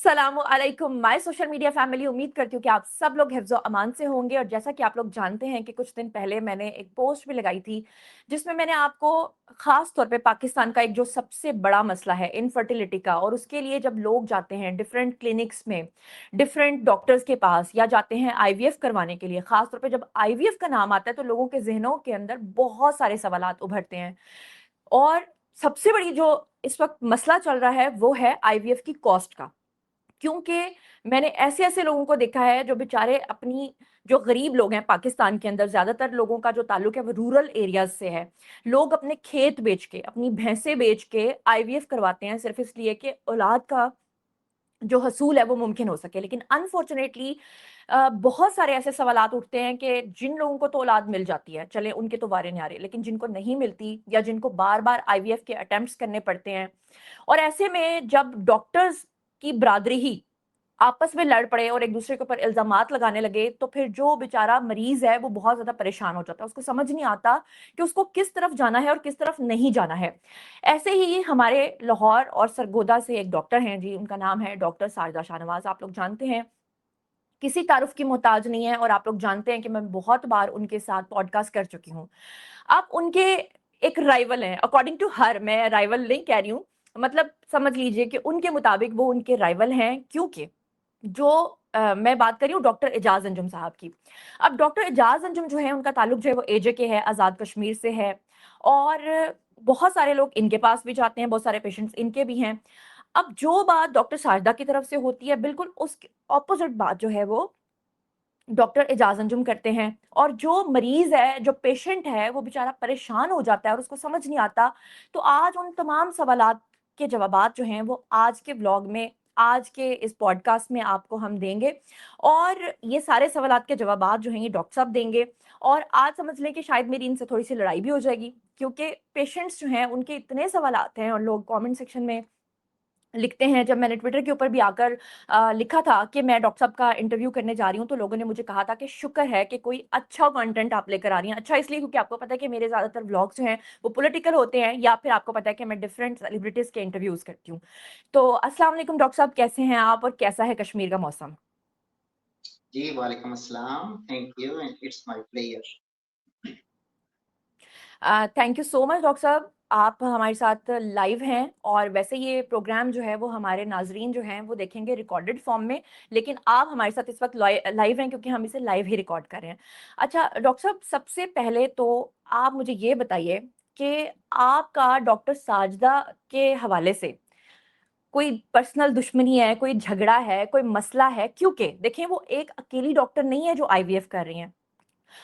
अस्सलामु अलैकुम my social media family. उम्मीद करती हूँ कि आप सब लोग हिफ्ज़-ओ अमान से होंगे। और जैसा कि आप लोग जानते हैं कि कुछ दिन पहले मैंने एक पोस्ट भी लगाई थी, जिसमें मैंने आपको ख़ास तौर पे पाकिस्तान का एक जो सबसे बड़ा मसला है इनफर्टिलिटी का, और उसके लिए जब लोग जाते हैं डिफरेंट क्लिनिक्स में, डिफरेंट डॉक्टर्स के पास, या जाते हैं आईवीएफ करवाने के लिए, ख़ास तौर पे जब आईवीएफ का नाम आता है तो लोगों के ज़हनों के अंदर बहुत सारे सवालात उभरते हैं। और सबसे बड़ी जो इस वक़्त मसला चल रहा है वो है आईवीएफ की कॉस्ट का। क्योंकि मैंने ऐसे-ऐसे लोगों को देखा है जो बेचारे अपनी, जो गरीब लोग हैं पाकिस्तान के अंदर, ज़्यादातर लोगों का जो ताल्लुक है वो रूरल एरियाज़ से है। लोग अपने खेत बेच के, अपनी भैंसें बेच के आईवीएफ करवाते हैं सिर्फ़ इसलिए कि औलाद का जो हसूल है वो मुमकिन हो सके। लेकिन अनफॉर्च्युनेटली बहुत सारे ऐसे सवालात उठते हैं कि जिन लोगों को तो औलाद मिल जाती है, चले उनके तो वारे न्यारे, लेकिन जिनको नहीं मिलती या जिनको बार-बार आईवीएफ के अटेम्प्ट्स करने पड़ते हैं, और ऐसे में जब डॉक्टर्स की बिरादरी ही आपस में लड़ पड़े और एक-दूसरे के ऊपर इल्ज़ामात लगाने लगे, तो फिर जो बेचारा मरीज़ है, वो बहुत ज़्यादा परेशान हो जाता है। उसको समझ नहीं आता कि उसको किस तरफ जाना है और किस तरफ नहीं जाना है। ऐसे ही हमारे लाहौर और सरगोदा से एक डॉक्टर हैं जी, उनका नाम है डॉक्टर साजिदा शाहनवाज़। आप लोग जानते हैं, किसी तारुफ़ की मोहताज नहीं है, और आप लोग जानते हैं कि मैं बहुत बार उनके साथ पॉडकास्ट कर चुकी हूँ। अब उनके एक राइवल हैं, अकॉर्डिंग टू हर, मैं राइवल नहीं कह रही हूँ, मतलब समझ लीजिए कि उनके मुताबिक वो उनके राइवल हैं, क्योंकि जो मैं बात कर रही हूँ डॉक्टर एजाज़ अंजुम साहब की। अब डॉक्टर एजाज़ अंजुम जो है, उनका ताल्लुक जो है वो एजेके है, आज़ाद कश्मीर से है, और बहुत सारे लोग इनके पास भी जाते हैं, बहुत सारे पेशेंट्स इनके भी हैं। अब जो बात डॉक्टर साजिदा की तरफ से होती है, बिल्कुल उसके ऑपोज़िट बात जो है वो डॉक्टर एजाज़ अंजुम करते हैं, और जो मरीज़ है, जो पेशेंट है, वो बेचारा परेशान हो जाता है और उसको समझ नहीं आता। तो आज उन तमाम सवालात के जवाबात जो हैं, वो आज के व्लॉग में, आज के इस पॉडकास्ट में आपको हम देंगे। और ये सारे सवालात के जवाबात जो हैं, ये डॉक्टर साहब देंगे। और आज समझ लें कि शायद मेरी इनसे थोड़ी-सी लड़ाई भी हो जाएगी, क्योंकि पेशेंट्स जो हैं, उनके इतने सवालात हैं, और लोग कमेंट सेक्शन में लिखते हैं। जब मैंने ट्विटर के ऊपर भी आकर लिखा था कि मैं डॉक्टर साहब का इंटरव्यू करने जा रही हूँ, तो लोगों ने मुझे कहा था कि शुक्र है कि कोई अच्छा कंटेंट आप लेकर आ रही हैं। अच्छा इसलिए क्योंकि आपको पता है कि मेरे ज़्यादातर व्लॉग्स जो हैं, वो पॉलिटिकल होते हैं, या फिर आपको पता है कि मैं डिफरेंट सेलिब्रिटीज़ के इंटरव्यूज़ करती हूँ। तो अस्सलाम वालेकुम डॉक्टर साहब, कैसे हैं आप और कैसा है कश्मीर का मौसम? जी, वालेकुम अस्सलाम। Thank you and it's my pleasure. Thank you so much doctor साहब, आप हमारे साथ लाइव हैं। और वैसे ये प्रोग्राम जो है वो हमारे नाज़रीन जो हैं वो देखेंगे रिकॉर्डेड फॉर्म में, लेकिन आप हमारे साथ इस वक़्त लाइव हैं, क्योंकि हम इसे लाइव ही रिकॉर्ड कर रहे हैं। अच्छा डॉक्टर साहब, सबसे पहले तो आप मुझे ये बताइए कि आपका डॉक्टर साजिदा के हवाले से कोई पर्सनल दुश्मनी है, कोई झगड़ा है, कोई मसला है? क्योंकि देखिए, वो एक अकेली डॉक्टर नहीं है जो आईवीएफ कर रही हैं।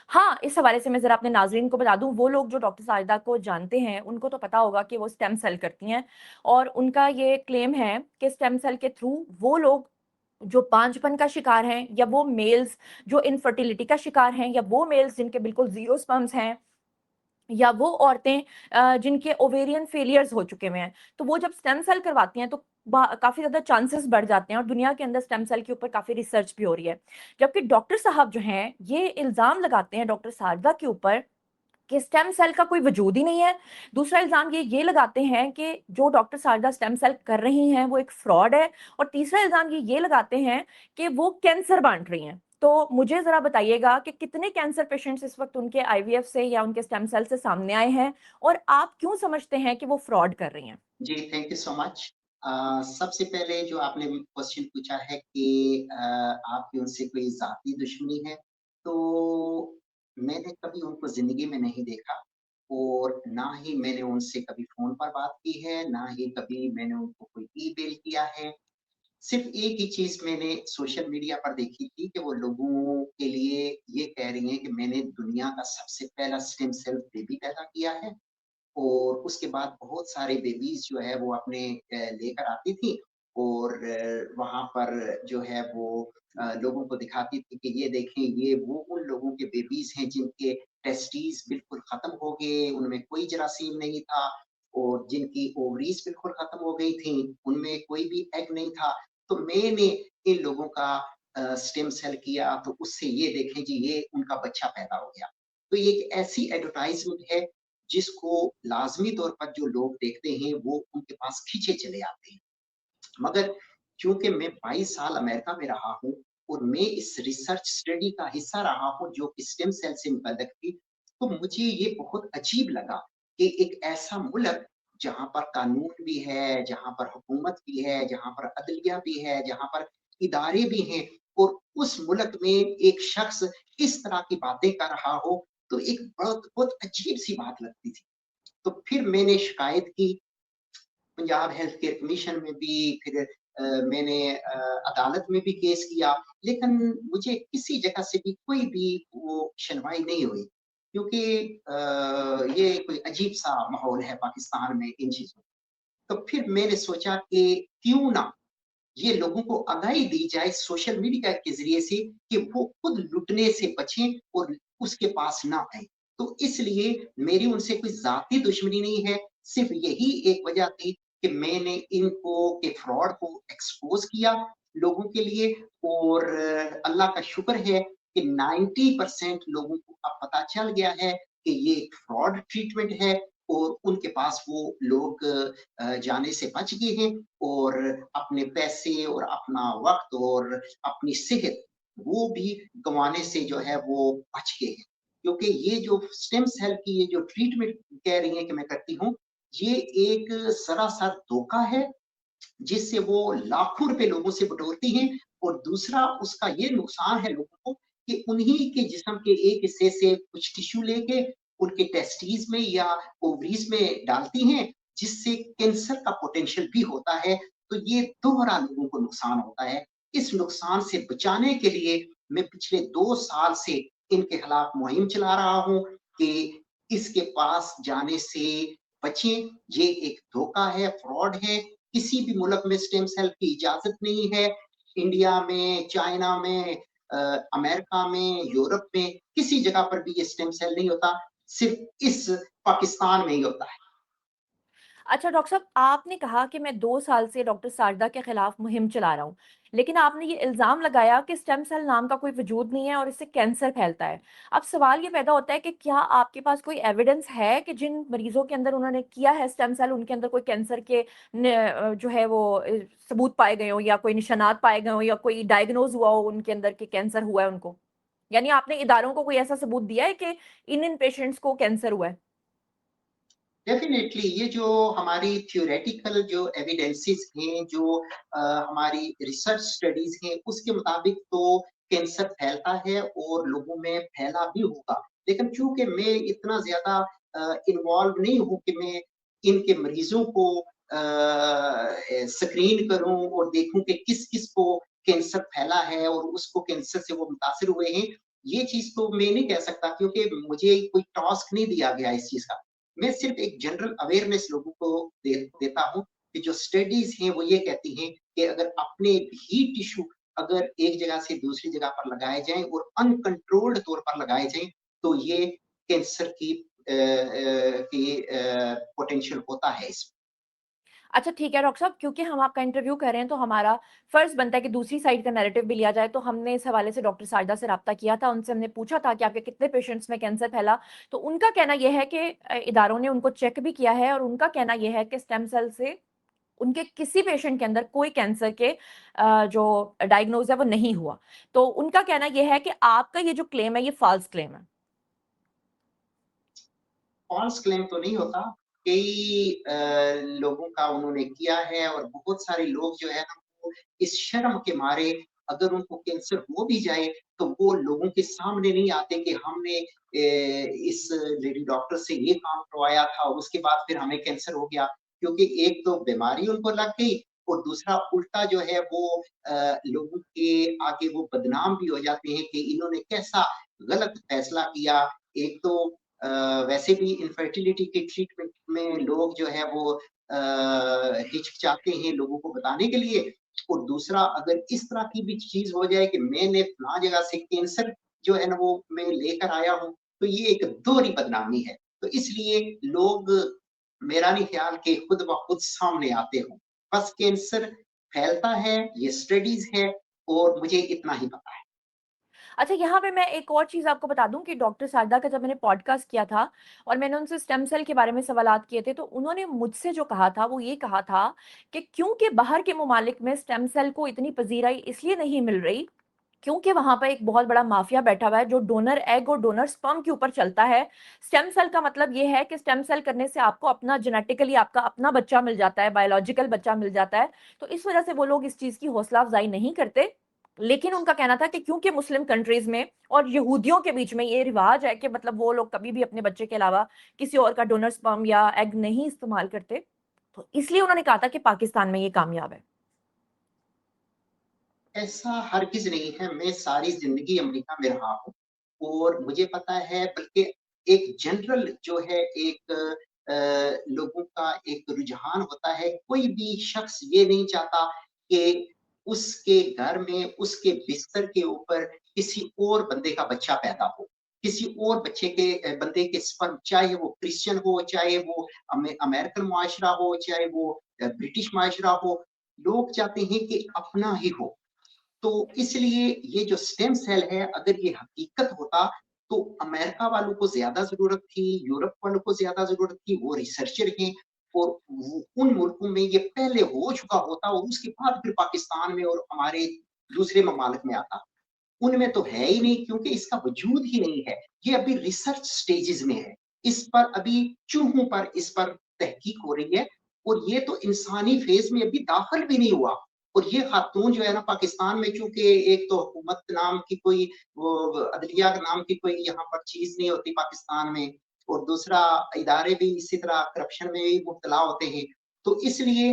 हाँ, इस हवाले से मैं ज़रा अपने नाज़रीन को बता दूँ, वो लोग जो डॉक्टर साजिदा को जानते हैं, उनको तो पता होगा कि वो स्टेम सेल करती हैं, और उनका ये क्लेम है कि स्टेम सेल के थ्रू वो लोग जो बांझपन का शिकार हैं, या वो मेल्स जो इनफर्टिलिटी का शिकार हैं, या वो मेल्स जिनके बिल्कुल ज़ीरो स्पर्म्स हैं, या वो औरतें जिनके ओवेरियन फेलियर्स हो चुके हुए हैं, तो वो जब स्टेम सेल करवाती हैं तो काफ़ी ज़्यादा चांसेस बढ़ जाते हैं, और दुनिया के अंदर स्टेम सेल के ऊपर काफ़ी रिसर्च भी हो रही है। जबकि डॉक्टर साहब जो हैं, ये इल्ज़ाम लगाते हैं डॉक्टर साजिदा के ऊपर कि स्टेम सेल का कोई वजूद ही नहीं है। दूसरा इल्ज़ाम ये लगाते हैं कि जो डॉक्टर साजिदा स्टेम सेल कर रही हैं, वो एक फ्रॉड है। और तीसरा इल्ज़ाम ये लगाते हैं कि वो कैंसर बाँट रही हैं। तो मुझे ज़रा बताइएगा कि कितने कैंसर पेशेंट्स इस वक़्त उनके आईवीएफ से या उनके स्टेम सेल से सामने आए हैं, और आप क्यों समझते हैं कि वो फ्रॉड कर रही हैं? जी, थैंक यू सो मच। सबसे पहले जो आपने क्वेश्चन पूछा है कि आपकी उनसे कोई ज़ाती दुश्मनी है, तो मैंने कभी उनको ज़िंदगी में नहीं देखा और ना ही मैंने उनसे कभी फ़ोन पर बात की है, ना ही कभी मैंने उनको कोई ईमेल किया है। सिर्फ़ एक ही चीज़ मैंने सोशल मीडिया पर देखी थी कि वो लोगों के लिए ये कह रही हैं कि मैंने दुनिया का सबसे पहला स्टेम सेल बेबी पैदा किया है और उसके बाद बहुत सारे बेबीज़ जो है वो अपने लेकर आती थी और वहाँ पर जो है वो लोगों को दिखाती थी कि ये देखें ये वो उन लोगों के बेबीज़ हैं जिनके टेस्टीज़ बिल्कुल ख़त्म हो गए, उनमें कोई जरासीम नहीं था और जिनकी ओवरीज़ बिल्कुल ख़त्म हो गई थी, उनमें कोई भी एग नहीं था। तो मैंने इन लोगों का स्टेम सेल किया तो उससे ये देखें जी ये उनका बच्चा पैदा हो गया। तो ये एक ऐसी एडवर्टाइज़मेंट है जिसको लाज़मी तौर पर जो लोग देखते हैं वो उनके पास खींचे चले आते हैं। मगर चूँकि मैं 22 साल अमेरिका में रहा हूँ और मैं इस रिसर्च स्टडी का हिस्सा रहा हूँ जो कि स्टेम सेल से मुतल्लिक थी, तो मुझे ये बहुत अजीब लगा कि एक ऐसा मुल्क जहाँ पर कानून भी है, जहाँ पर हुकूमत भी है, जहाँ पर अदलिया भी है, जहाँ पर इदारे भी हैं और उस मुल्क में एक शख्स इस तरह की बातें कर रहा हो, तो एक बहुत बहुत अजीब-सी बात लगती थी। तो फिर मैंने शिकायत की पंजाब हेल्थ केयर कमीशन में भी फिर मैंने अदालत में भी केस किया, लेकिन मुझे किसी जगह से भी कोई भी वो सुनवाई नहीं हुई क्योंकि ये कोई अजीब-सा माहौल है पाकिस्तान में इन चीज़ों का। तो फिर मैंने सोचा कि क्यों ना ये लोगों को आगाही दी जाए सोशल मीडिया के ज़रिए से कि वो खुद लुटने से बचें और उसके पास ना आएँ। तो इसलिए मेरी उनसे कोई ज़ाती दुश्मनी नहीं है, सिर्फ़ यही एक वजह थी कि मैंने इनको के फ्रॉड को एक्सपोज़ किया लोगों के लिए और अल्लाह का शुक्र है कि 90% लोगों को अब पता चल गया है कि ये एक फ्रॉड ट्रीटमेंट है और उनके पास वो लोग जाने से बच गए हैं और अपने पैसे और अपना वक़्त और अपनी सेहत वो भी गँवाने से जो है वो बच गए हैं। क्योंकि ये जो स्टेम सेल की ये जो ट्रीटमेंट कह रही हैं कि मैं करती हूँ, ये एक सरासर धोखा है जिससे वो लाखों रुपए लोगों से बटोरती हैं और दूसरा उसका ये नुकसान है लोगों को कि उन्हीं के जिस्म के एक हिस्से से कुछ टिश्यू लेके उनके टेस्टीज़ में या ओवरीज़ में डालती हैं, जिससे कैंसर का पोटेंशियल भी होता है। तो ये दोहरा लोगों को नुकसान होता है। इस नुकसान से बचाने के लिए मैं पिछले 2 साल से इनके खिलाफ मुहिम चला रहा हूँ कि इसके पास जाने से बचें। ये एक धोखा है, फ्रॉड है, किसी भी मुल्क में स्टेम सेल की इजाज़त नहीं है। इंडिया में, चाइना में अमेरिका में, यूरोप में, किसी जगह पर भी ये स्टेम सेल नहीं होता, सिर्फ़ इस पाकिस्तान में ही होता है। अच्छा डॉक्टर साहब, आपने कहा कि मैं 2 साल से डॉक्टर शारदा के खिलाफ मुहिम चला रहा हूँ। लेकिन आपने ये इल्ज़ाम लगाया कि स्टेम सेल नाम का कोई वजूद नहीं है और इससे कैंसर फैलता है। अब सवाल ये पैदा होता है कि क्या आपके पास कोई एविडेंस है कि जिन मरीज़ों के अंदर उन्होंने किया है स्टेम सेल उनके अंदर कोई कैंसर के जो है वो सबूत पाए गए हों या कोई निशानात पाए गए हों या कोई डायग्नोज़ हुआ हो उनके अंदर कि कैंसर हुआ है उनको? यानी आपने इदारों को कोई ऐसा सबूत दिया है कि इन-इन पेशेंट्स को कैंसर हुआ है? डेफ़िनेटली ये जो हमारी थ्योरेटिकल जो एविडेंसेस हैं, जो हमारी रिसर्च स्टडीज़ हैं, उसके मुताबिक तो कैंसर फैलता है और लोगों में फैला भी होगा। लेकिन चूँकि मैं इतना ज़्यादा इन्वॉल्व नहीं हूँ कि मैं इनके मरीज़ों को स्क्रीन करूँ और देखूँ कि किस-किस को कैंसर फैला है और उसको कैंसर से वो मुतासिर हुए हैं। ये चीज़ तो मैं नहीं कह सकता क्योंकि मुझे कोई टास्क नहीं दिया गया इस चीज़ का। मैं सिर्फ एक जनरल अवेयरनेस लोगों को देता हूँ कि जो स्टडीज हैं वो ये कहती हैं कि अगर अपने भी टिश्यू अगर एक जगह से दूसरी जगह पर लगाए जाएं और अनकंट्रोल्ड तौर पर लगाए जाएं तो ये कैंसर की पोटेंशियल होता है इसमें। अच्छा ठीक है डॉक्टर साहब, क्योंकि हम आपका इंटरव्यू कर रहे हैं तो हमारा फर्ज़ बनता है कि दूसरी साइड का नैरेटिव भी लिया जाए। तो हमने इस हवाले से डॉक्टर शारदा से राब्ता किया था, उनसे हमने पूछा था कि आपके कितने पेशेंट्स में कैंसर फैला? तो उनका कहना ये है कि इदारों ने उनको चेक भी किया है और उनका कहना ये है कि स्टेम सेल से उनके किसी पेशेंट के अंदर कोई कैंसर के जो डायग्नोज़ है वो नहीं हुआ। तो उनका कहना ये है कि आपका ये जो क्लेम है ये फ़ाल्स क्लेम है। फॉल्स क्लेम तो नहीं होता। कई लोगों का उन्होंने किया है और बहुत सारे लोग जो है ना वो इस शर्म के मारे अगर उनको कैंसर हो भी जाए तो वो लोगों के सामने नहीं आते कि हमने इस लेडी डॉक्टर से ये काम करवाया था और उसके बाद फिर हमें कैंसर हो गया। क्योंकि एक तो बीमारी उनको लग गई और दूसरा उल्टा जो है वो लोगों के आगे वो बदनाम भी हो जाते हैं कि इन्होंने कैसा गलत फैसला किया। एक तो वैसे भी इनफर्टिलिटी के ट्रीटमेंट में लोग जो है वो हिचकिचाते हैं लोगों को बताने के लिए और दूसरा अगर इस तरह की भी चीज़ हो जाए कि मैंने फलाँ जगह से कैंसर जो है ना वो मैं लेकर आया हूँ, तो ये एक दोहरी बदनामी है। तो इसलिए लोग मेरा नहीं ख्याल कि खुद ब खुद सामने आते हों। बस कैंसर फैलता है, ये स्टडीज़ है और मुझे इतना ही पता है। अच्छा, यहाँ पे मैं एक और चीज़ आपको बता दूँ कि डॉक्टर शारदा का जब मैंने पॉडकास्ट किया था और मैंने उनसे स्टेम सेल के बारे में सवालात किए थे, तो उन्होंने मुझसे जो कहा था, वो ये कहा था कि क्योंकि बाहर के ममालिक में स्टेम सेल को इतनी पज़ीराई इसलिए नहीं मिल रही, क्योंकि वहाँ पे एक बहुत बड़ा माफ़िया बैठा हुआ है, जो डोनर एग और डोनर स्पर्म के ऊपर चलता है। स्टेम सेल का मतलब ये है कि स्टेम सेल करने से आपको अपना जेनेटिकली आपका अपना बच्चा मिल जाता है, बायोलॉजिकल बच्चा मिल जाता है। तो इस वजह से वो लोग इस चीज़ की हौसला अफ़ज़ाई नहीं करते। लेकिन उनका कहना था कि क्योंकि मुस्लिम कंट्रीज़ में और यहूदियों के बीच में ये रिवाज है कि मतलब वो लोग कभी भी अपने बच्चे के अलावा किसी और का डोनर स्पर्म या एग नहीं इस्तेमाल करते। तो इसलिए उन्होंने कहा था कि पाकिस्तान में ये कामयाब है। ऐसा हरगिज़ नहीं है, मैं सारी ज़िंदगी अमेरिका में रहा हूँ और मुझे पता है, बल्कि एक जनरल जो है एक लोगों का एक रुझान होता है, कोई भी शख्स ये नहीं चाहता कि उसके घर में, उसके बिस्तर के ऊपर किसी और बंदे का बच्चा पैदा हो। किसी और बच्चे के बंदे के स्पर्म, चाहे वो क्रिश्चियन हो, चाहे वो अमेरिकन मुआशरा हो, चाहे वो ब्रिटिश मुआशरा हो, लोग चाहते हैं कि अपना ही हो। तो इसलिए ये जो स्टेम सेल है, अगर ये हकीकत होता, तो अमेरिका वालों को ज़्यादा ज़रूरत थी, यूरोप वालों को ज़्यादा ज़रूरत थी, वो रिसर्चर हैं और वो उन मुल्कों में ये पहले हो चुका होता और उसके बाद फिर पाकिस्तान में और हमारे दूसरे ममालिक में आता। उनमें तो है ही नहीं, क्योंकि इसका वजूद ही नहीं है। ये अभी रिसर्च स्टेजेस में है। इस पर अभी चूहों पर इस पर तहकीक हो रही है और ये तो इंसानी फेज में अभी दाखिल भी नहीं हुआ। और ये खातून जो है ना, पाकिस्तान में चूंकि एक तो हुकूमत नाम की कोई, वो अदलिया नाम की कोई यहाँ पर चीज नहीं होती पाकिस्तान में, और दूसरा इदारे भी इसी तरह करप्शन में भी मुब्तला होते हैं। तो इसलिए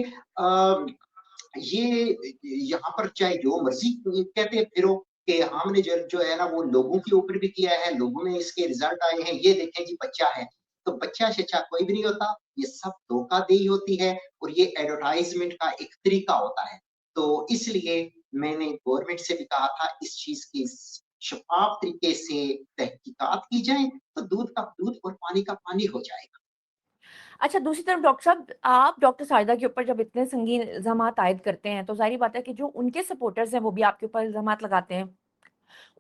ये यहाँ पर चाहे जो मर्जी कहते फिरो कि हमने जो है ना वो लोगों के ऊपर भी किया है, लोगों में इसके रिजल्ट आए हैं, ये देखें जी बच्चा है। तो बच्चा शच्चा कोई भी नहीं होता, ये सब धोखाधड़ी होती है और ये एडवर्टाइजमेंट का एक तरीका होता है। तो इसलिए मैंने गवर्नमेंट से भी कहा था, इस चीज की शफाफ तरीके से तहकीकात की जाए, तो दूध का दूध और पानी का पानी हो जाएगा। अच्छा, दूसरी तरफ डॉक्टर साहब, आप डॉक्टर शाहिदा के ऊपर जब इतने संगीन इल्ज़ामात आयद करते हैं, तो ज़ाहिर-सी बात है कि जो उनके सपोर्टर्स हैं, वो भी आपके ऊपर इल्ज़ामात लगाते हैं।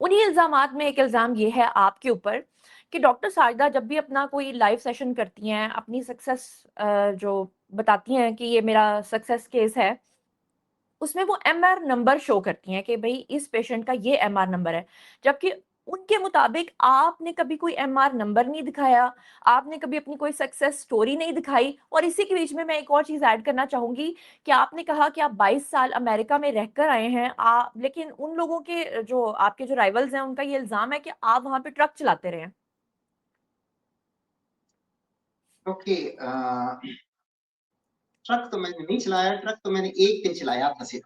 उन्हीं इल्ज़ामात में एक इल्ज़ाम ये है आपके ऊपर कि डॉक्टर शाहिदा जब भी अपना कोई लाइव सेशन करती हैं, अपनी सक्सेस जो बताती हैं कि ये मेरा सक्सेस केस है, उसमें वो एमआर नंबर शो करती हैं कि भई इस पेशेंट का ये एमआर नंबर है। जबकि उनके मुताबिक आपने कभी कोई एमआर नंबर नहीं दिखाया, आपने कभी अपनी कोई सक्सेस स्टोरी नहीं दिखाई और इसी के बीच में मैं एक और चीज़ ऐड करना चाहूँगी कि आपने कहा कि आप 22 साल अमेरिका में रहकर आए हैं। लेकिन उन लोगों के जो आपके जो राइवल्स हैं, उनका ये इल्ज़ाम है कि आप वहाँ पे ट्रक चलाते रहे हैं। ओके, ट्रक तो मैंने नहीं चलाया, ट्रक तो मैंने एक दिन चलाया था सिर्फ।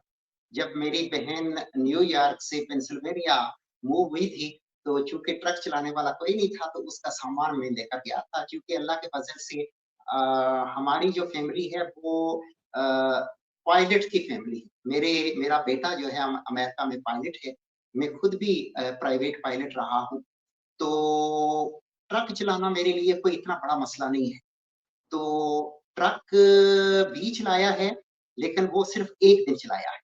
जब मेरी बहन न्यूयॉर्क से पेंसिल्वेनिया मूव हुई थी, तो चूँकि ट्रक चलाने वाला कोई नहीं था, तो उसका सामान मैं लेकर गया था। चूँकि अल्लाह के फ़ज़ल से अ, हमारी जो फ़ैमिली है वो अ, पायलट की फ़ैमिली है। मेरा बेटा जो है अमेरिका में पायलट है। मैं खुद भी प्राइवेट पायलट रहा हूँ। तो ट्रक चलाना मेरे लिए कोई इतना बड़ा मसला नहीं है। तो ट्रक भी चलाया है, लेकिन वो सिर्फ़ 1 दिन चलाया है।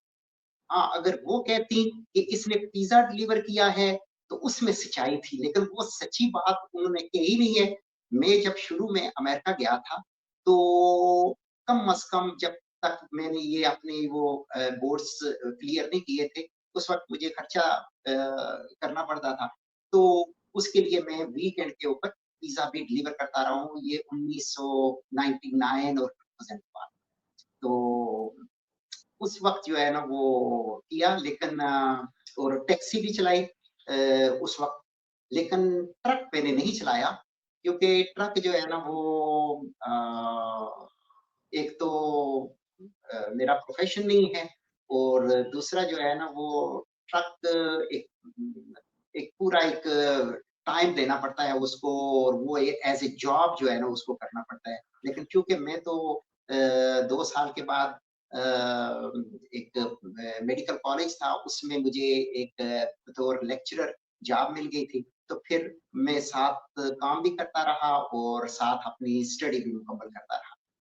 हाँ, अगर वो कहती कि इसने पिज़्ज़ा डिलीवर किया है, तो उसमें सच्चाई थी, लेकिन वो सच्ची बात उन्होंने कही नहीं है। मैं जब शुरू में अमेरिका गया था, तो कम से कम जब तक मैंने ये अपने वो बोर्ड्स क्लियर नहीं किए थे, उस वक़्त मुझे खर्चा करना पड़ता था। तो उसके लिए मैं वीकेंड के ऊपर पिज़्ज़ा भी डिलीवर करता रहा हूँ, ये 1999 और 2005। तो उस वक़्त जो है ना वो किया, लेकिन और टैक्सी भी चलाई उस वक़्त, लेकिन ट्रक मैंने नहीं चलाया, क्योंकि ट्रक जो है ना वो एक तो मेरा प्रोफ़ेशन नहीं है और दूसरा जो है ना वो ट्रक एक पूरा एक टाइम देना पड़ता है उसको और वो एज़ ए जॉब जो है ना उसको करना पड़ता है। लेकिन चूँकि मैं तो 2 साल के बाद एक मेडिकल कॉलेज था, उसमें मुझे एक बतौर लेक्चरर जॉब मिल गई थी। तो फिर मैं साथ काम भी करता रहा और साथ अपनी स्टडी भी मुकम्मल करता रहा।